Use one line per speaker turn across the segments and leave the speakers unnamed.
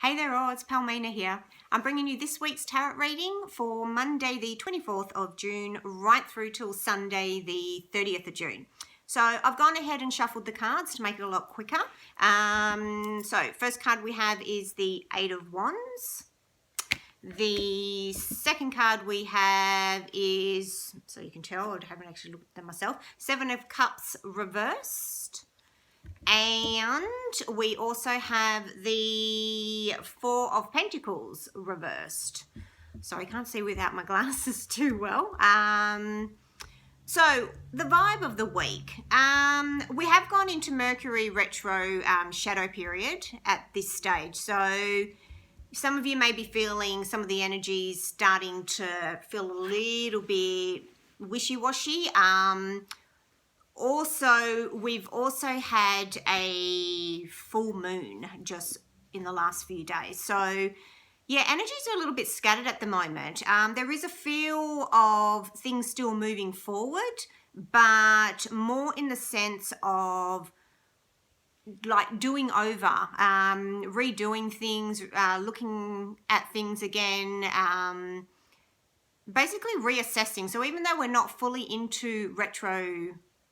Hey there all, it's Palmina here. I'm bringing you this week's tarot reading for Monday the 24th of June right through till Sunday the 30th of June. So I've gone ahead and shuffled the cards to make it a lot quicker. So first card we have is the Eight of Wands. The second card we have is, so you can tell, I haven't actually looked at them myself, Seven of Cups reversed. And we also have the Four of Pentacles reversed. Sorry, I can't see without my glasses too well. So the vibe of the week, we have gone into Mercury retro shadow period at this stage. So some of you may be feeling some of the energies starting to feel a little bit wishy-washy. Also, we've also had a full moon just in the last few days. So, yeah, energies are a little bit scattered at the moment. There is a feel of things still moving forward, but more in the sense of like doing over, redoing things, looking at things again, basically reassessing. So even though we're not fully into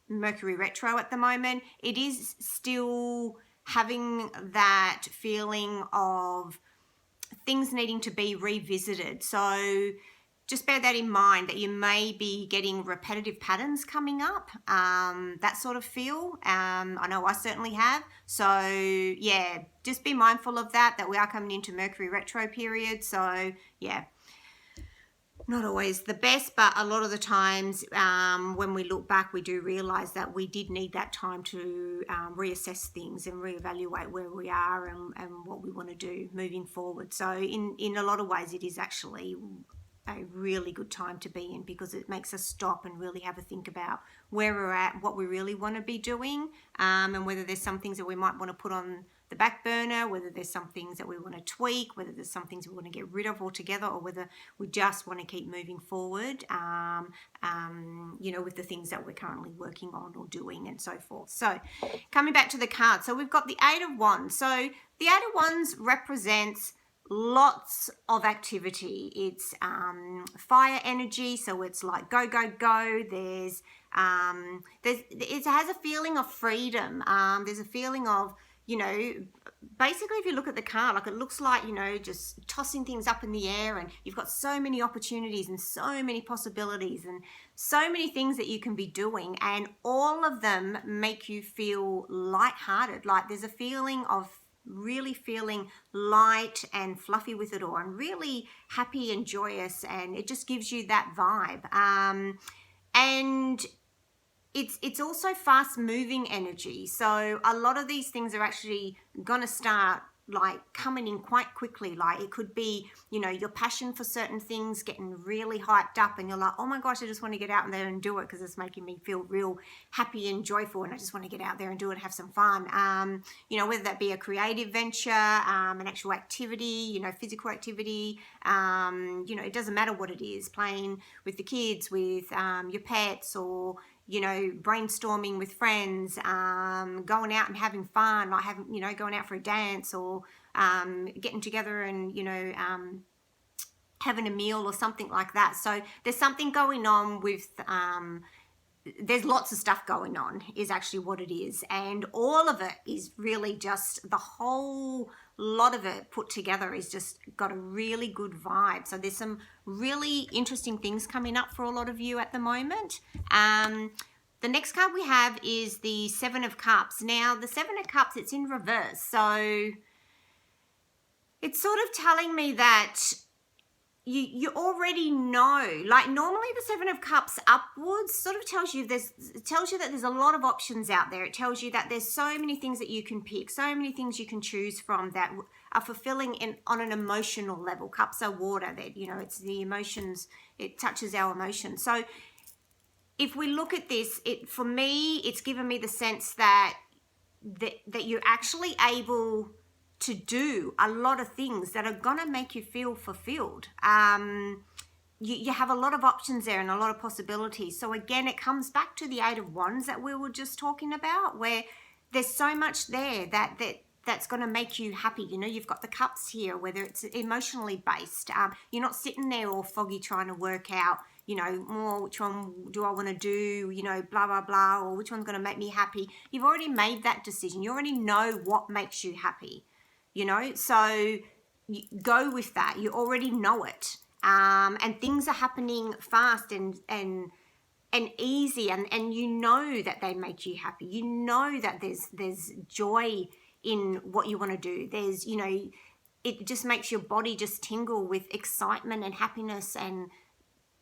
Mercury retro at the moment, it is still having that feeling of things needing to be revisited. So just bear that in mind, that you may be getting repetitive patterns coming up, that sort of feel. I know I certainly have. So yeah, just be mindful of that we are coming into Mercury retro period. So yeah, not always the best, but a lot of the times when we look back, we do realize that we did need that time to reassess things and reevaluate where we are and what we want to do moving forward. So in a lot of ways, it is actually a really good time to be in, because it makes us stop and really have a think about where we're at, what we really want to be doing, and whether there's some things that we might want to put on the back burner, whether there's some things that we want to tweak, whether there's some things we want to get rid of altogether, or whether we just want to keep moving forward, you know, with the things that we're currently working on or doing and so forth. So coming back to the card, so we've got the Eight of Wands. So the Eight of Wands represents lots of activity. It's fire energy, so it's like go, go, go. It has a feeling of freedom. There's a feeling of, you know, basically if you look at the card, like it looks like, you know, just tossing things up in the air, and you've got so many opportunities and so many possibilities and so many things that you can be doing, and all of them make you feel lighthearted. Like there's a feeling of really feeling light and fluffy with it all, and really happy and joyous, and it just gives you that vibe. And it's also fast moving energy, so a lot of these things are actually gonna start like coming in quite quickly. Like it could be, you know, your passion for certain things getting really hyped up, and you're like, oh my gosh, I just want to get out there and do it because it's making me feel real happy and joyful, and I just want to get out there and do it and have some fun. You know, whether that be a creative venture, an actual activity, you know, physical activity, you know, it doesn't matter what it is, playing with the kids, with your pets, or you know, brainstorming with friends, going out and having fun, like having, you know, going out for a dance, or getting together and, you know, having a meal or something like that. So there's something going on with, there's lots of stuff going on is actually what it is. And all of it is really just, the whole lot of it put together is just got a really good vibe. So there's some really interesting things coming up for a lot of you at the moment. The next card we have is the Seven of Cups. Now the Seven of Cups, it's in reverse. So it's sort of telling me that you already know, like normally the Seven of Cups upwards sort of tells you that there's a lot of options out there. It tells you that there's so many things that you can pick, so many things you can choose from that are fulfilling on an emotional level. Cups are water, that, you know, it's the emotions, it touches our emotions. So if we look at this, for me, it's given me the sense that you're actually able to do a lot of things that are gonna make you feel fulfilled. You have a lot of options there and a lot of possibilities. So again, it comes back to the Eight of Wands that we were just talking about, where there's so much there that that's going to make you happy. You know, you've got the cups here, whether it's emotionally based. You're not sitting there all foggy trying to work out, you know, oh, which one do I want to do, you know, blah, blah, blah, or which one's going to make me happy. You've already made that decision. You already know what makes you happy, you know, so you go with that. You already know it. And things are happening fast and easy, and you know that they make you happy. You know that there's joy in what you want to do. There's, you know, it just makes your body just tingle with excitement and happiness, and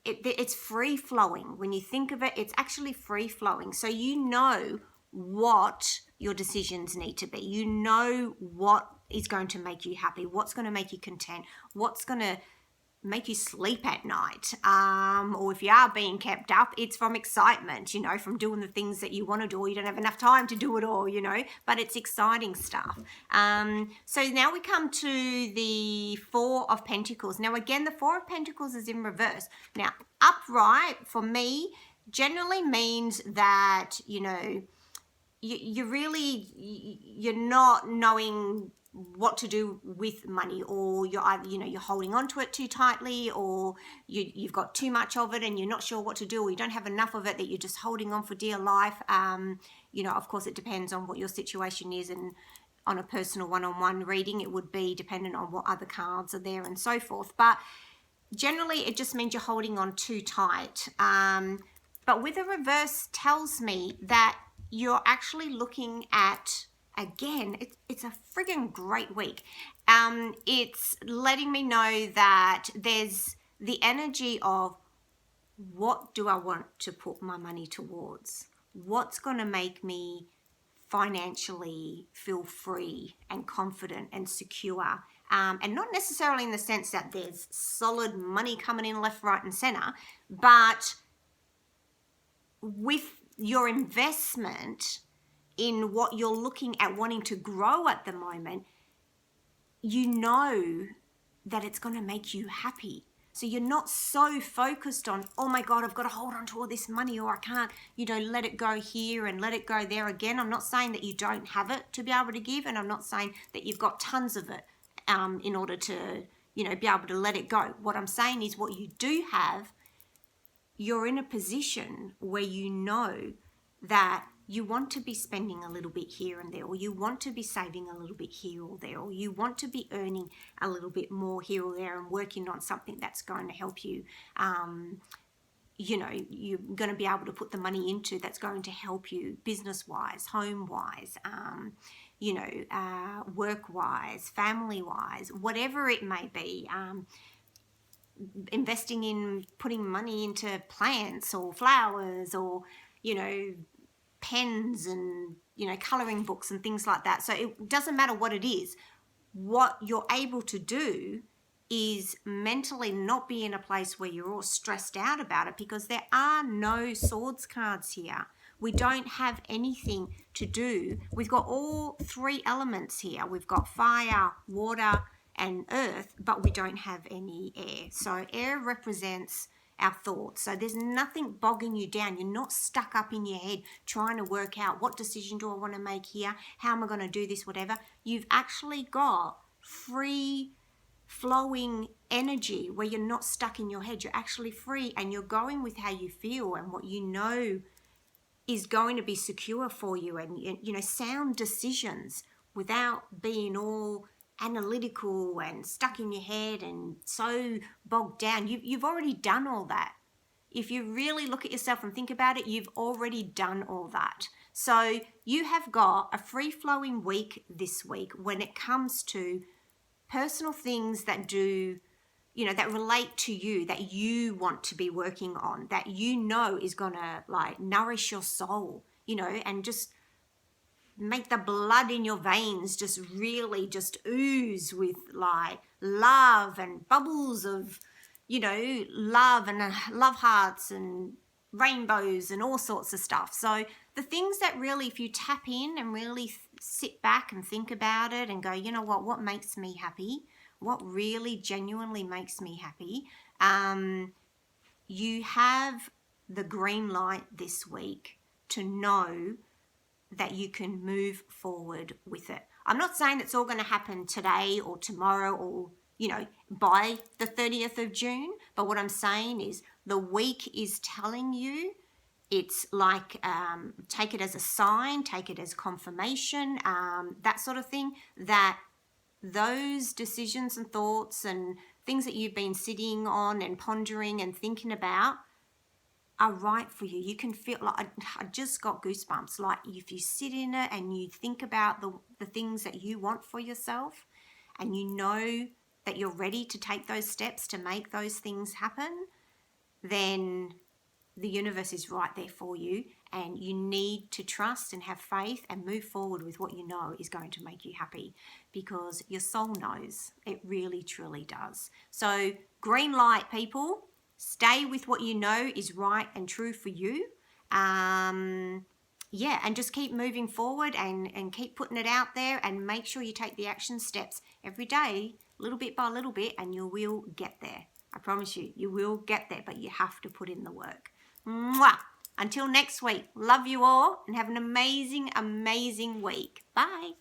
it's free flowing. When you think of it, it's actually free flowing. So you know what your decisions need to be. You know what is going to make you happy, what's going to make you content, what's going to make you sleep at night, or if you are being kept up, it's from excitement, you know, from doing the things that you want to do, or you don't have enough time to do it all, you know, but it's exciting stuff. So now we come to the Four of Pentacles. Now again, the Four of Pentacles is in reverse. Now upright for me generally means that, you know, you're not knowing what to do with money, or you're either, you know, you're holding on to it too tightly, or you've got too much of it and you're not sure what to do, or you don't have enough of it that you're just holding on for dear life. You know, of course it depends on what your situation is, and on a personal one-on-one reading it would be dependent on what other cards are there and so forth, but generally it just means you're holding on too tight. But with a reverse tells me that you're actually looking at, again, it's a friggin' great week. It's letting me know that there's the energy of, what do I want to put my money towards? What's going to make me financially feel free and confident and secure? And not necessarily in the sense that there's solid money coming in left, right, and center, but with your investment in what you're looking at wanting to grow at the moment, you know that it's going to make you happy. So you're not so focused on, oh my God, I've got to hold on to all this money, or I can't, you know, let it go here and let it go there. Again, I'm not saying that you don't have it to be able to give, and I'm not saying that you've got tons of it in order to, you know, be able to let it go. What I'm saying is, what you do have, you're in a position where you know that you want to be spending a little bit here and there, or you want to be saving a little bit here or there, or you want to be earning a little bit more here or there and working on something that's going to help you. You know, you're going to be able to put the money into that's going to help you business-wise, home-wise, you know, work-wise, family-wise, whatever it may be. Investing in putting money into plants or flowers, or, you know, pens and, you know, coloring books and things like that. So it doesn't matter what it is. What you're able to do is mentally not be in a place where you're all stressed out about it, because there are no swords cards here. We don't have anything to do. We've got all three elements here. We've got fire, water, and earth, but we don't have any air. So air represents our thoughts. So there's nothing bogging you down. You're not stuck up in your head trying to work out, what decision do I want to make here? How am I going to do this? Whatever. You've actually got free flowing energy where you're not stuck in your head. You're actually free, and you're going with how you feel and what you know is going to be secure for you, and, you know, sound decisions without being all analytical and stuck in your head and so bogged down. You've already done all that. If you really look at yourself and think about it, you've already done all that. So you have got a free-flowing week this week when it comes to personal things that do, you know, that relate to you, that you want to be working on, that you know is gonna like nourish your soul, you know, and just make the blood in your veins just really just ooze with like love and bubbles of, you know, love and love hearts and rainbows and all sorts of stuff. So the things that really, if you tap in and really sit back and think about it and go, you know what makes me happy? What really genuinely makes me happy? You have the green light this week to know that you can move forward with it. I'm not saying it's all going to happen today or tomorrow or, you know, by the 30th of June. But what I'm saying is the week is telling you, it's like, take it as a sign, take it as confirmation, that sort of thing, that those decisions and thoughts and things that you've been sitting on and pondering and thinking about are right for you. You can feel like, I just got goosebumps. Like if you sit in it and you think about the things that you want for yourself, and you know that you're ready to take those steps to make those things happen, then the universe is right there for you, and you need to trust and have faith and move forward with what you know is going to make you happy, because your soul knows. It really, truly does. So green light, people. Stay with what you know is right and true for you. Yeah, and just keep moving forward and keep putting it out there, and make sure you take the action steps every day, little bit by little bit, and you will get there. I promise you, you will get there, but you have to put in the work. Mwah! Until next week, love you all and have an amazing, amazing week. Bye.